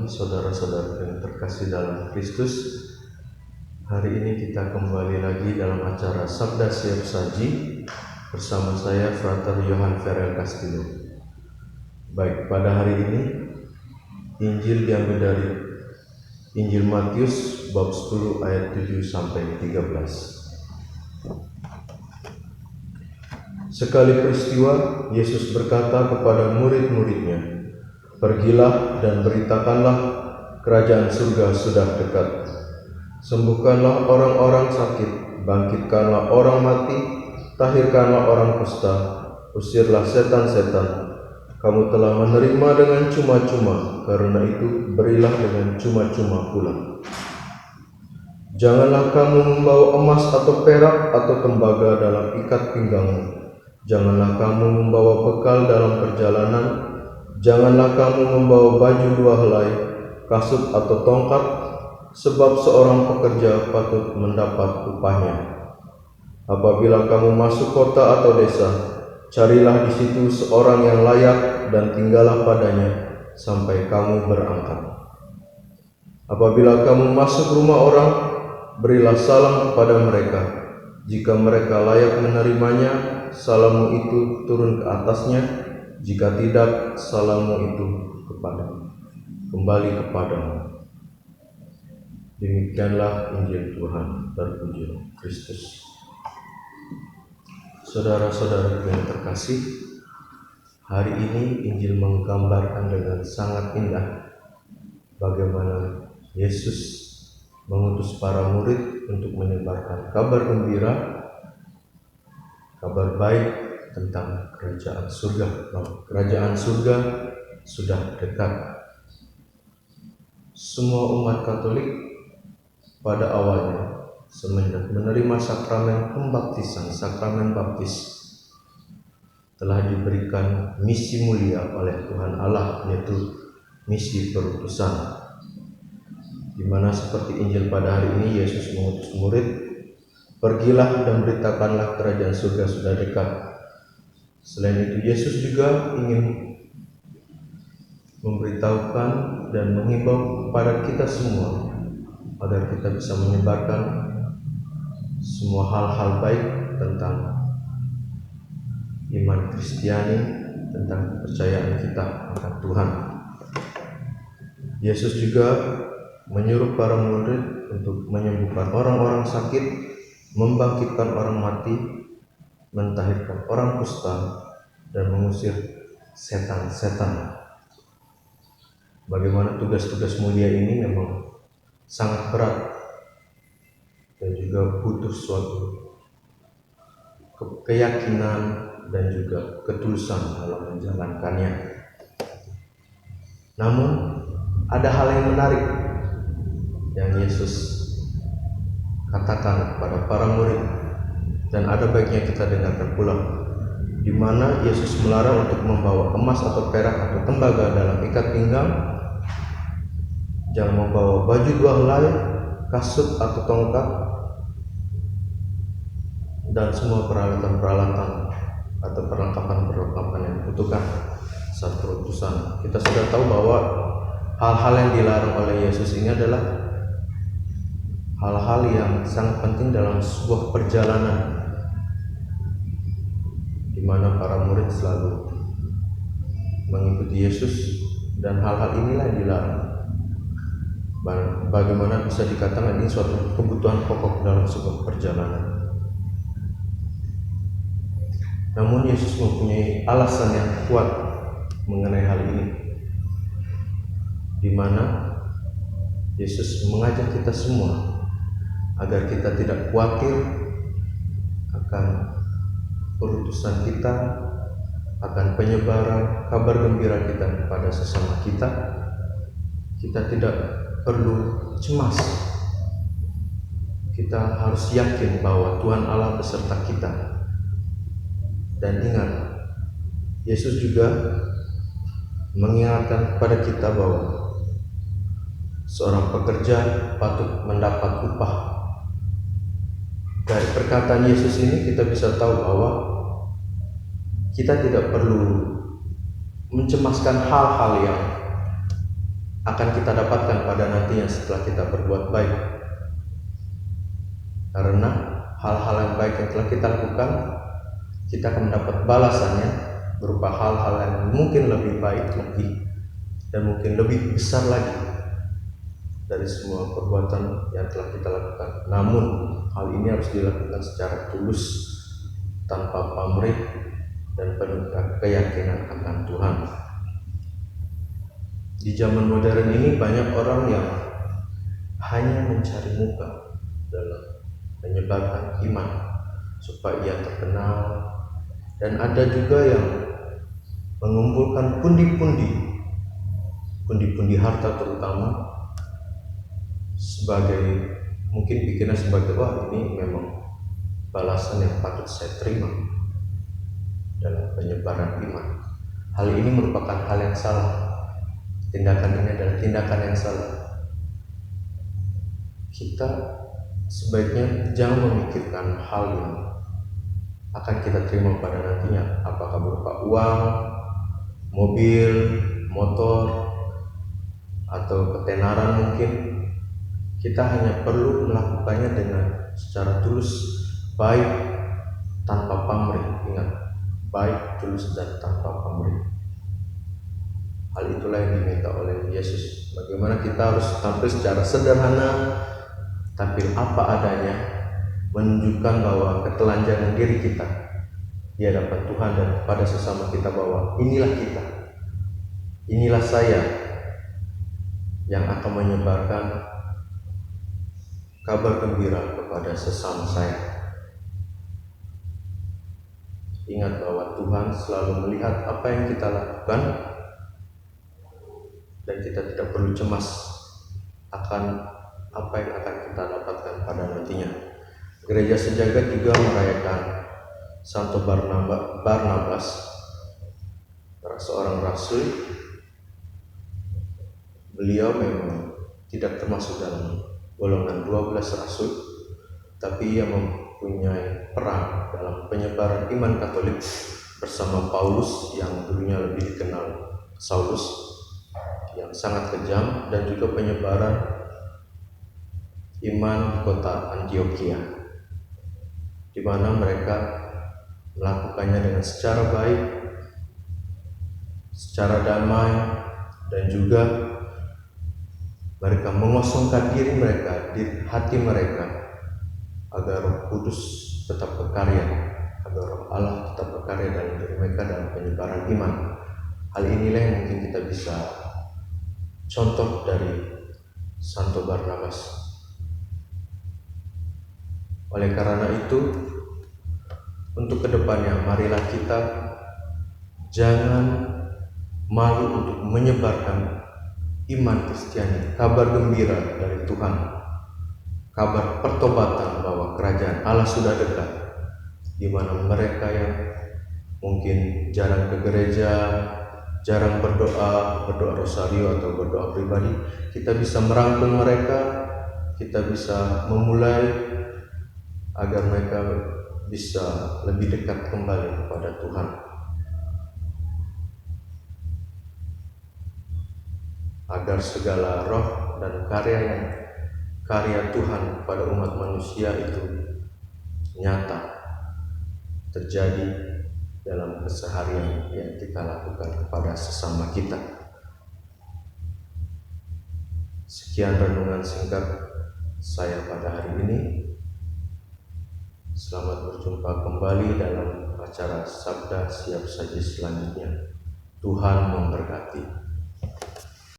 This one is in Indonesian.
pagi saudara-saudara yang terkasih dalam Kristus. Hari ini kita kembali lagi dalam acara Sabda Siap Saji bersama saya Frater Johan Ferel Castillo. Baik, pada hari ini Injil diambil dari Injil Matius bab 10 ayat 7 sampai 13. Sekali peristiwa, Yesus berkata kepada murid-muridnya, "Pergilah dan beritakanlah kerajaan surga sudah dekat. Sembuhkanlah orang-orang sakit, bangkitkanlah orang mati, tahirkanlah orang kusta, usirlah setan-setan. Kamu telah menerima dengan cuma-cuma, karena itu berilah dengan cuma-cuma pula. Janganlah kamu membawa emas atau perak atau tembaga dalam ikat pinggangmu. Janganlah kamu membawa bekal dalam perjalanan. Janganlah kamu membawa baju dua helai, kasut atau tongkat, sebab seorang pekerja patut mendapat upahnya. Apabila kamu masuk kota atau desa, carilah di situ seorang yang layak dan tinggallah padanya sampai kamu berangkat. Apabila kamu masuk rumah orang, berilah salam kepada mereka. Jika mereka layak menerimanya, salammu itu turun ke atasnya. Jika tidak, salammu itu kembali kepadamu." Demikianlah Injil Tuhan. Terpujilah Kristus. Saudara-saudara yang terkasih, hari ini Injil menggambarkan dengan sangat indah bagaimana Yesus mengutus para murid untuk menyebarkan kabar gembira, kabar baik tentang kerajaan surga. Kerajaan surga sudah dekat. Semua umat Katolik pada awalnya semenjak menerima sakramen pembaptisan, sakramen baptis, telah diberikan misi mulia oleh Tuhan Allah, yaitu misi perutusan, di mana seperti Injil pada hari ini Yesus mengutus murid, "Pergilah dan beritakanlah kerajaan surga sudah dekat." Selain itu Yesus juga ingin memberitahukan dan menghimbau kepada kita semua agar kita bisa menyebarkan semua hal-hal baik tentang iman Kristiani, tentang kepercayaan kita akan Tuhan. Yesus juga menyuruh para murid untuk menyembuhkan orang-orang sakit, membangkitkan orang mati, mentahirkan orang kusta, dan mengusir setan-setan. Bagaimana tugas-tugas mulia ini memang sangat berat dan juga butuh suatu keyakinan dan juga ketulusan dalam menjalankannya. Namun ada hal yang menarik yang Yesus katakan kepada para murid, dan ada baiknya kita dengarkan pula, di mana Yesus melarang untuk membawa emas atau perak atau tembaga dalam ikat pinggang. Jangan membawa baju dua helai, kasut atau tongkat, dan semua peralatan-peralatan atau perlengkapan-perlengkapan yang dibutuhkan saat perutusan. Kita sudah tahu bahwa hal-hal yang dilarang oleh Yesus ini adalah hal-hal yang sangat penting dalam sebuah perjalanan, di mana para murid selalu mengikuti Yesus, dan hal-hal inilah yang dilarang. Bagaimana bisa dikatakan ini suatu kebutuhan pokok dalam sebuah perjalanan. Namun Yesus mempunyai alasan yang kuat mengenai hal ini, di mana Yesus mengajak kita semua agar kita tidak khawatir akan perutusan kita, akan penyebaran kabar gembira kita kepada sesama kita. Kita tidak perlu cemas. Kita harus yakin bahwa Tuhan Allah beserta kita. Dan ingat, Yesus juga mengingatkan kepada kita bahwa seorang pekerja patut mendapat upah. Dari perkataan Yesus ini kita bisa tahu bahwa kita tidak perlu mencemaskan hal-hal yang akan kita dapatkan pada nantinya setelah kita berbuat baik. Karena hal-hal yang baik yang telah kita lakukan, kita akan mendapat balasannya berupa hal-hal yang mungkin lebih baik lagi dan mungkin lebih besar lagi dari semua perbuatan yang telah kita lakukan. Namun hal ini harus dilakukan secara tulus, tanpa pamrih dan penuh keyakinan akan Tuhan. Di zaman modern ini banyak orang yang hanya mencari muka dalam menyebarkan iman supaya ia terkenal, dan ada juga yang mengumpulkan pundi-pundi harta, terutama sebagai mungkin pikiran sebagai wah ini memang balasan yang patut saya terima dalam penyebaran iman. Hal ini merupakan hal yang salah. Tindakan ini adalah tindakan yang salah. Kita sebaiknya jangan memikirkan hal yang akan kita terima pada nantinya, apakah berupa uang, mobil, motor, atau ketenaran mungkin. Kita hanya perlu melakukannya dengan secara tulus, baik tanpa pamrih. Ingat, baik, tulus, dan tanpa pamrih. Hal itulah yang diminta oleh Yesus. Bagaimana kita harus tampil secara sederhana, tampil apa adanya, menunjukkan bahwa ketelanjangan diri kita di hadapan Tuhan dan pada sesama kita, bahwa inilah kita, inilah saya yang akan menyebarkan kabar gembira kepada sesama saya. Ingat bahwa Tuhan selalu melihat apa yang kita lakukan, dan kita tidak perlu cemas akan apa yang akan kita dapatkan pada nantinya. Gereja Sejagat juga merayakan Santo Barnabas, seorang rasul. Beliau memang tidak termasuk dalam golongan 12 rasul, tapi ia mempunyai peran dalam penyebaran iman Katolik bersama Paulus yang dulunya lebih dikenal Saulus, yang sangat kejam, dan juga penyebaran iman di kota Antioquia, di mana mereka melakukannya dengan secara baik, secara damai, dan juga mereka mengosongkan diri mereka, di hati mereka, agar Roh Kudus tetap berkarya, agar Roh Allah tetap berkarya dalam diri mereka dalam penyebaran iman. Hal inilah yang mungkin kita bisa contoh dari Santo Barnabas. Oleh karena itu, untuk kedepannya marilah kita jangan malu untuk menyebarkan iman Kristiani, kabar gembira dari Tuhan, kabar pertobatan bahwa kerajaan Allah sudah dekat, di mana mereka yang mungkin jarang ke gereja, jarang berdoa rosario atau berdoa pribadi, kita bisa merangkul mereka, kita bisa memulai agar mereka bisa lebih dekat kembali kepada Tuhan. Agar segala roh dan karya Tuhan pada umat manusia itu nyata terjadi dalam keseharian yang kita lakukan kepada sesama kita. Sekian renungan singkat saya pada hari ini. Selamat berjumpa kembali dalam acara Sabda Siap Saji selanjutnya. Tuhan memberkati.